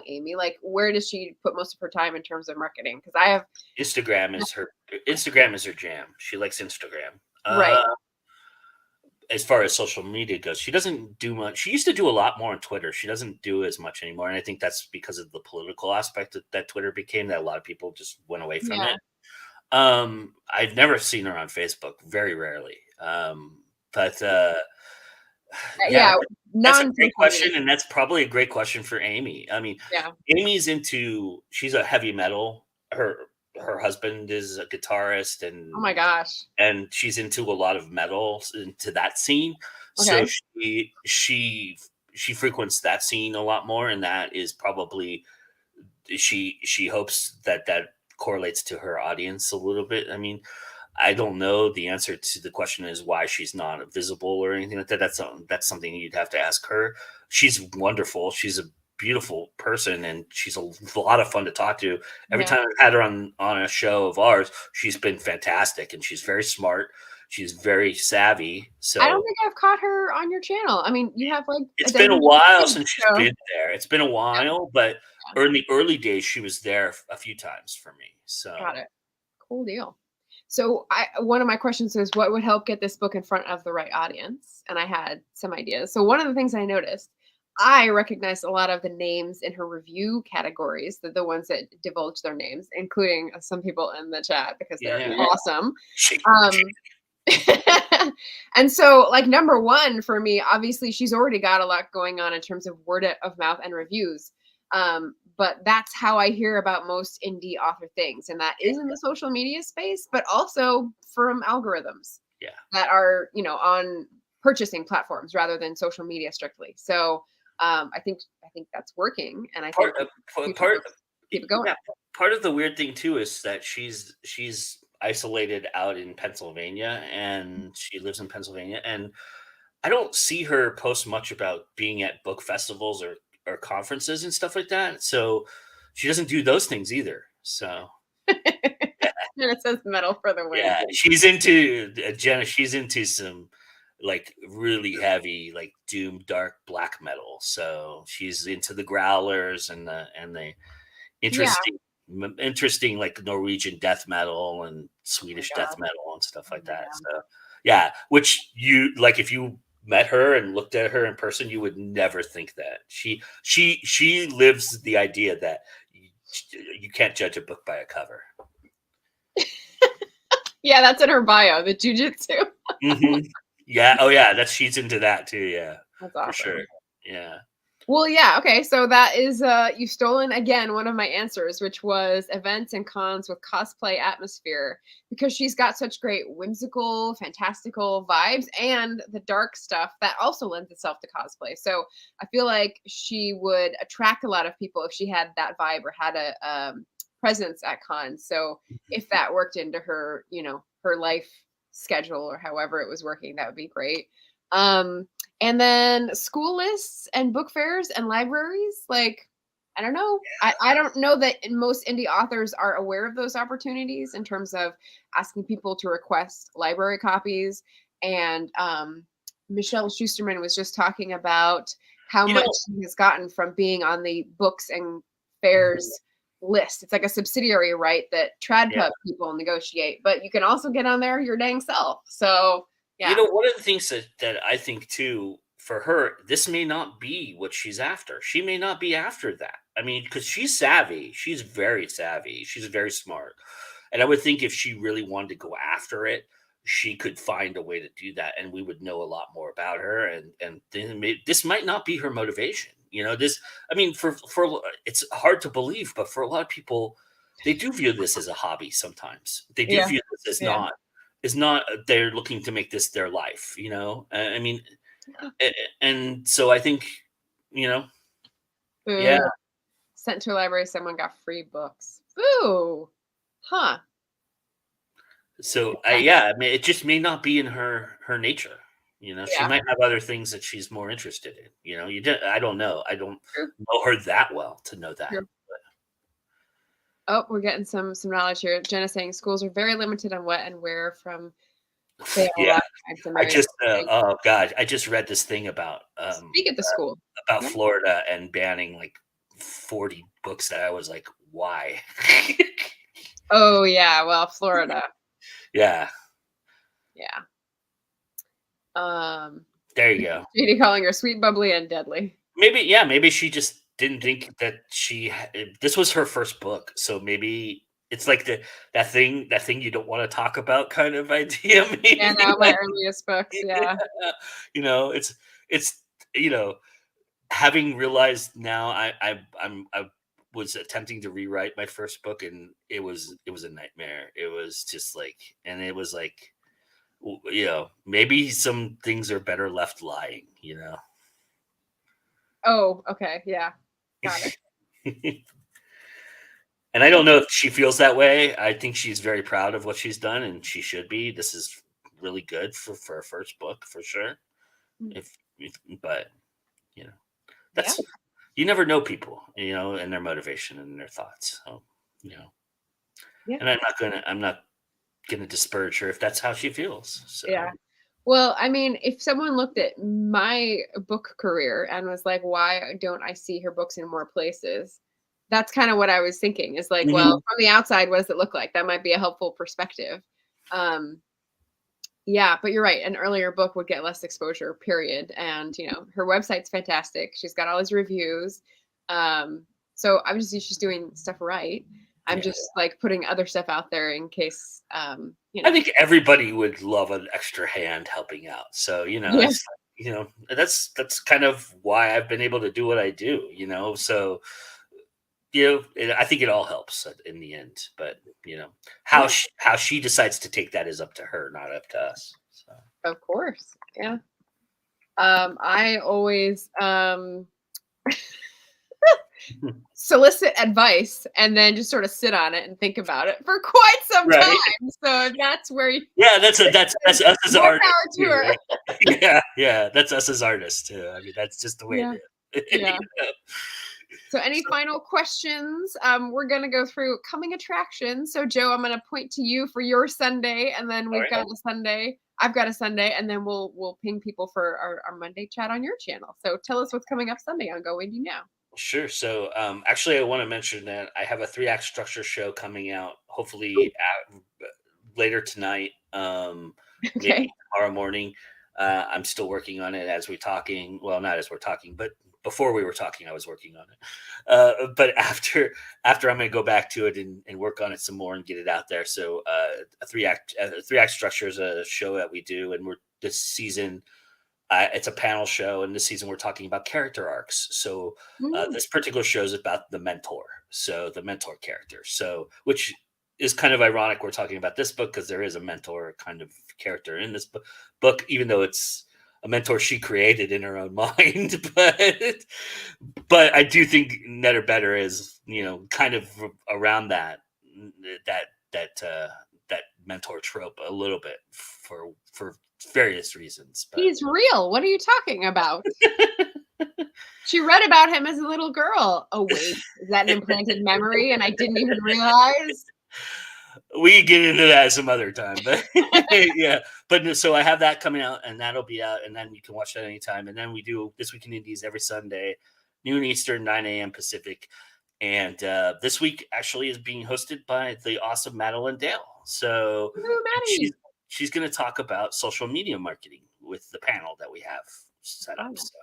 Amy, like where does she put most of her time in terms of marketing? Because I have Instagram is her jam. She likes Instagram. right. As far as social media goes, she doesn't do much. She used to do a lot more on Twitter. She doesn't do as much anymore, and I think that's because of the political aspect that Twitter became. That a lot of people just went away from Yeah. it. I've never seen her on Facebook, very rarely. But yeah, Yeah, that's a non great social media. question, and that's probably a great question for Amy. I mean, Yeah. she's a heavy metal. Her husband is a guitarist, Oh my gosh. and she's into a lot of metal, into that scene. So Okay. she frequents that scene a lot more, and that is probably she hopes that correlates to her audience a little bit. I mean, I don't know the answer to the question is why she's not visible or anything like that. That's something you'd have to ask her. She's wonderful. She's a beautiful person, and she's a lot of fun to talk to. Every Yeah. time I've had her on a show of ours, she's been fantastic, and she's very smart. She's very savvy. I don't So think I've caught her on your channel. I mean, you have like a it's been a dozen while kids, since she's so been there. It's been a yeah, while, but yeah. in the early days, she was there a few times for me. Got So it. Cool deal. So one of my questions is what would help get this book in front of the right audience? And I had some ideas. So one of the things I noticed, I recognized a lot of the names in her review categories, the ones that divulge their names, including some people in the chat because they're yeah, awesome. she, Um, and so like number one for me, obviously she's already got a lot going on in terms of word of mouth and reviews. But that's how I hear about most indie author things, and that is in the social media space, but also from algorithms yeah. that are on purchasing platforms rather than social media strictly. So I think that's working, and I think Part of future part books keep it going. yeah, part of the weird thing too is that she's isolated out in Pennsylvania, and she lives in Pennsylvania, and I don't see her post much about being at book festivals or conferences and stuff like that. So she doesn't do those things either. So And it says metal for the win. yeah, she's into Jenna. She's into some like really heavy, like doom, dark black metal. So she's into the growlers and the Yeah. interesting like Norwegian death metal and Oh my Swedish death God. metal and stuff Oh like my that. God. So yeah, which you like if you met her and looked at her in person, you would never think that she lives the idea that you can't judge a book by a cover. Yeah, that's in her bio, the jujitsu. Hmm. Yeah. Oh yeah, that's she's into that too. Yeah, That's for sure. awesome. Yeah. Well, yeah, okay. So that is you've stolen again one of my answers, which was events and cons with cosplay atmosphere, because she's got such great whimsical, fantastical vibes and the dark stuff that also lends itself to cosplay. So I feel like she would attract a lot of people if she had that vibe or had a presence at cons. So if that worked into her, her life schedule or however it was working, that would be great. Um, and then school lists and book fairs and libraries, like, I don't know. I don't know that most indie authors are aware of those opportunities in terms of asking people to request library copies. And Michelle Schusterman was just talking about how You much know, she has gotten from being on the books and fairs list. It's like a subsidiary, right, that yeah. TradPub people negotiate, but you can also get on there your dang self. So yeah. One of the things that I think too for her, this may not be what she's after. She may not be after that. I mean, because she's savvy, she's very savvy, she's very smart, and I would think if she really wanted to go after it, she could find a way to do that, and we would know a lot more about her. And then this might not be her motivation. This. I mean, for it's hard to believe, but for a lot of people, they do view this as a hobby. Sometimes they do Yeah. view this as Yeah. not they're looking to make this their life. I mean, and so I think, you know, yeah. Boo. Sent to a library, someone got free books. Boo. Huh. So Yeah. yeah, I mean, it just may not be in her nature. She Yeah. might have other things that she's more interested in. I don't know. I don't True. know her that well to know that. True. Oh, we're getting some knowledge here. Jenna saying schools are very limited on what and where from. They have a Yeah, lot of time to oh god, I just read this thing speak at the school. about Yeah. Florida and banning like 40 books that I was like, why? Oh yeah. Well, Florida. Yeah, Yeah. there you go. Judy calling her sweet, bubbly, and deadly. Maybe she just didn't think that this was her first book, so maybe it's like that thing you don't want to talk about kind of idea. Yeah, Maybe no, my like, earliest books. Yeah. it's having realized now I was attempting to rewrite my first book, and it was a nightmare. It was just like, and it was like, maybe some things are better left lying. Oh, okay. Yeah. Got it. And I don't know if she feels that way. I think she's very proud of what she's done, and she should be. This is really good for her first book, for sure. Mm. But you know, Yeah. that's you never know people, and their motivation and their thoughts. So, Yeah. and I'm not gonna disparage her if that's how she feels. So Yeah. Well, I mean, if someone looked at my book career and was like, why don't I see her books in more places? That's kind of what I was thinking is like, well, Mhm. from the outside, what does it look like? That might be a helpful perspective. Um, yeah, but you're right. An earlier book would get less exposure, period. And, her website's fantastic. She's got all these reviews. So obviously she's doing stuff right. I'm Yeah. just like putting other stuff out there in case, I think everybody would love an extra hand helping out. So, Yeah. it's that's kind of why I've been able to do what I do. So I think it all helps in the end. But how Yeah. how she decides to take that is up to her, not up to us. So Of course. Yeah. I always solicit advice and then just sort of sit on it and think about it for quite some Right. time. So that's where you Yeah, that's us as more artists power to too, her. right? Yeah, that's us as artists too. I mean, that's just the way it Yeah. is. Yeah. You know? So any So, final questions? We're gonna go through coming attractions. So Joe, I'm gonna point to you for your Sunday, and then all we've right. got a Sunday. I've got a Sunday, and then we'll ping people for our Monday chat on your channel. So tell us what's coming up Sunday on Go Indie Now. Sure. So, actually, I want to mention that I have a 3 act structure show coming out, Ooh, hopefully later tonight, maybe okay. tomorrow morning. I'm still working on it as we're talking. Well, not as we're talking, but before we were talking, I was working on it. But after I'm going to go back to it and work on it some more and get it out there. So, a 3 act structure is a show that we do, and we're this season. It's a panel show, and this season we're talking about character arcs. So Mm, this particular show is about the mentor, so the mentor character. So which is kind of ironic. We're talking about this book because there is a mentor kind of character in this book, even though it's a mentor she created in her own mind. But I do think Net or Better is kind of around that that mentor trope a little bit for various reasons, but he's real. What are you talking about? She read about him as a little girl. Oh wait, is that an implanted memory and I didn't even realize? we get into that some other time. But yeah, so I have that coming out, and that'll be out, and then you can watch that anytime. And then we do This Week in Indies every Sunday, noon Eastern, 9 a.m. Pacific. And this week actually is being hosted by the awesome Madeline Dale. So Woohoo, and Maddie. she's going to talk about social media marketing with the panel that we have set up. Oh, So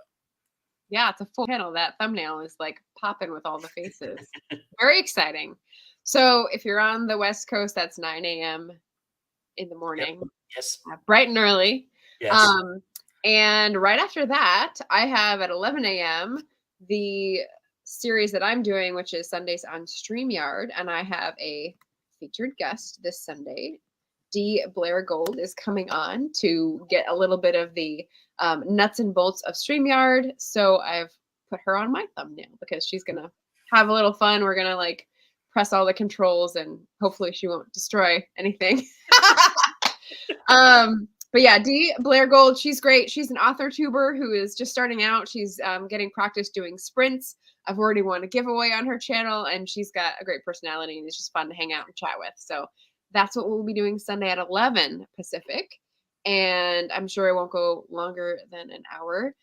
yeah, it's a full panel. That thumbnail is like popping with all the faces. Very exciting. So if you're on the West Coast, that's 9 a.m. in the yep, morning, yes, bright and early. yes. Um, and right after that, I have at 11 a.m. the series that I'm doing, which is Sundays on StreamYard, and I have a featured guest this Sunday. D. Blair Gold is coming on to get a little bit of the nuts and bolts of StreamYard. So I've put her on my thumbnail because she's gonna have a little fun. We're gonna like press all the controls, and hopefully she won't destroy anything. But yeah, D. Blair Gold, she's great. She's an author tuber who is just starting out. She's getting practice doing sprints. I've already won a giveaway on her channel, and she's got a great personality, and it's just fun to hang out and chat with. So that's what we'll be doing Sunday at 11 Pacific. And I'm sure it won't go longer than an hour.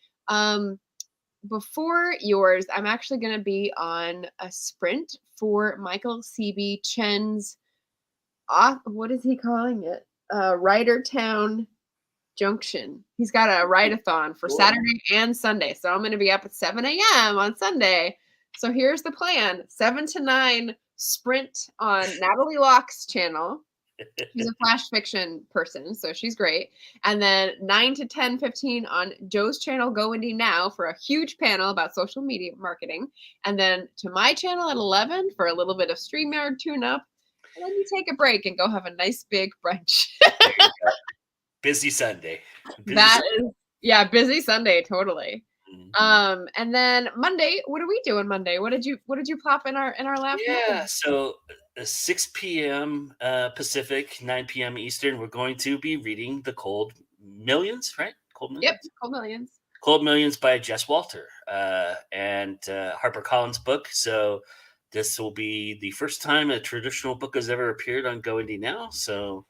Before yours, I'm actually going to be on a sprint for Michael C.B. Chen's, what is he calling it? Ridertown Junction. He's got a ride-a-thon for Cool. Saturday and Sunday. So I'm going to be up at 7 a.m. on Sunday. So here's the plan: 7 to 9 sprint on Natalie Locke's channel. She's a flash fiction person, so she's great. And then 9 to 10:15 on Joe's channel, Go Indie Now, for a huge panel about social media marketing. And then to my channel at 11 for a little bit of StreamYard tune-up. And then you take a break and go have a nice big brunch. There you go. Busy Sunday. Busy That Sunday. is, yeah, busy Sunday, totally. Mhm. And then Monday, what are we doing Monday? What did you plop in our lap? Yeah, so 6 p.m. Pacific, 9 p.m. Eastern, we're going to be reading The Cold Millions, right? Cold Yep, Millions? Cold Millions. Cold Millions by Jess Walter, and HarperCollins book. So this will be the first time a traditional book has ever appeared on Go Indie Now. So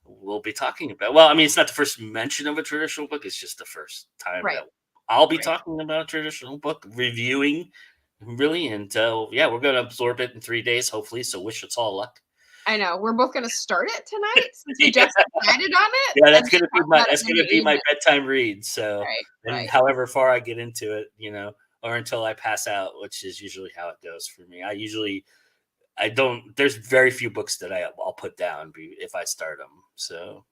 we'll be talking about. Well, I mean, it's not the first mention of a traditional book. It's just the first time Right, that I'll be right. talking about a traditional book reviewing. Really, and yeah, we're going to absorb it in 3 days, hopefully. So wish us all luck. I know. We're both gonna start it tonight since we Yeah. just decided on it, Yeah, and that's then gonna be talk my about it in the evening. bedtime read. So, Right, and right. however far I get into it, or until I pass out, which is usually how it goes for me. I don't. There's very few books that I'll put down if I start them. So,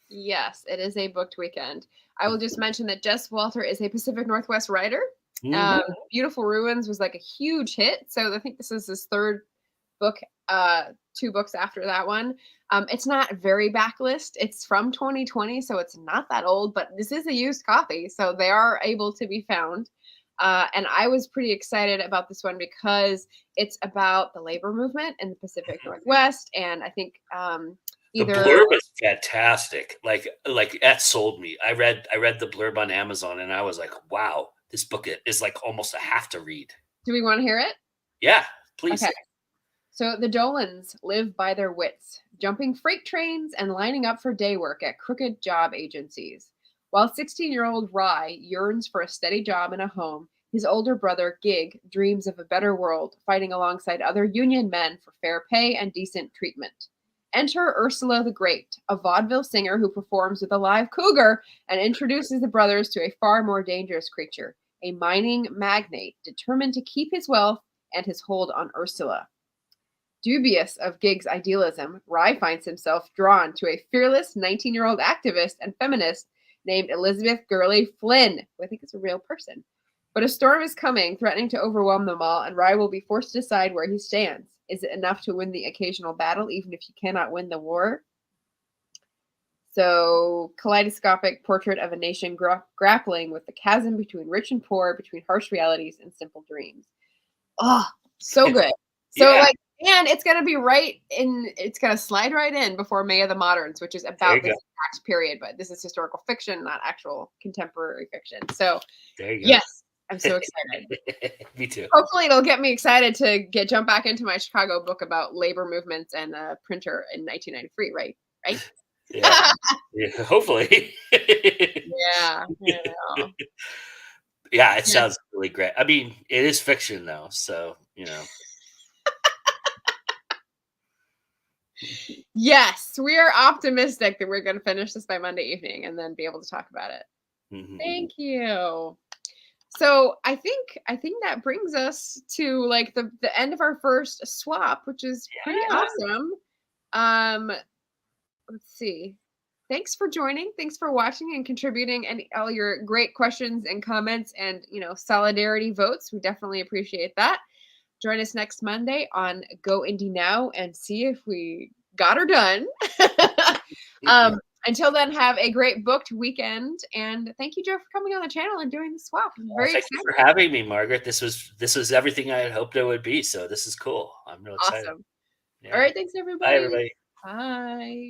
Yes, it is a booked weekend. I will just mention that Jess Walter is a Pacific Northwest writer. mhm. Beautiful Ruins was like a huge hit, so I think this is his third book 2 books after that one. It's not very backlist. It's from 2020, so it's not that old, but this is a used copy, so they are able to be found. And I was pretty excited about this one because it's about the labor movement in the Pacific Northwest, and I think The either blurb is fantastic. Like that sold me. I read the blurb on Amazon and I was like, wow, this book is like almost a have to read. do we want to hear it? Yeah, please. Okay. So the Dolans live by their wits, jumping freight trains and lining up for day work at crooked job agencies. While 16-year-old Rye yearns for a steady job and a home, his older brother Gig dreams of a better world, fighting alongside other union men for fair pay and decent treatment. Enter Ursula the Great, a vaudeville singer who performs with a live cougar and introduces the brothers to a far more dangerous creature, a mining magnate determined to keep his wealth and his hold on Ursula. Dubious of Gig's idealism, Rye finds himself drawn to a fearless 19-year-old activist and feminist named Elizabeth Gurley Flynn, who I think is a real person. But a storm is coming, threatening to overwhelm them all, and Rye will be forced to decide where he stands. Is it enough to win the occasional battle, even if you cannot win the war? So, kaleidoscopic portrait of a nation grappling with the chasm between rich and poor, between harsh realities and simple dreams. Oh, so good. So, Yeah. and it's going to be it's going to slide right in before May of the Moderns, which is about this exact period, but this is historical fiction, not actual contemporary fiction. So, There you go. yes, I'm so excited. Me too. Hopefully it'll get me excited to jump back into my Chicago book about labor movements and a printer in 1993, right? Right? Yeah, hopefully. Yeah. Yeah, it sounds really great. I mean, it is fiction though, so, Yes, we are optimistic that we're going to finish this by Monday evening and then be able to talk about it. Mhm. Thank you. So I think that brings us to like the end of our first swap, which is pretty awesome. Let's see. Thanks for joining. Thanks for watching and contributing and all your great questions and comments and solidarity votes. We definitely appreciate that. Join us next Monday on Go Indie Now and see if we got her done. Until then, have a great booked weekend, and thank you, Joe, for coming on the channel and doing the swap. I'm very Thank excited. you for having me, Margaret. This was everything I had hoped it would be, so this is cool. I'm real excited. Awesome. Yeah. All right, thanks, everybody. Bye, everybody. Bye.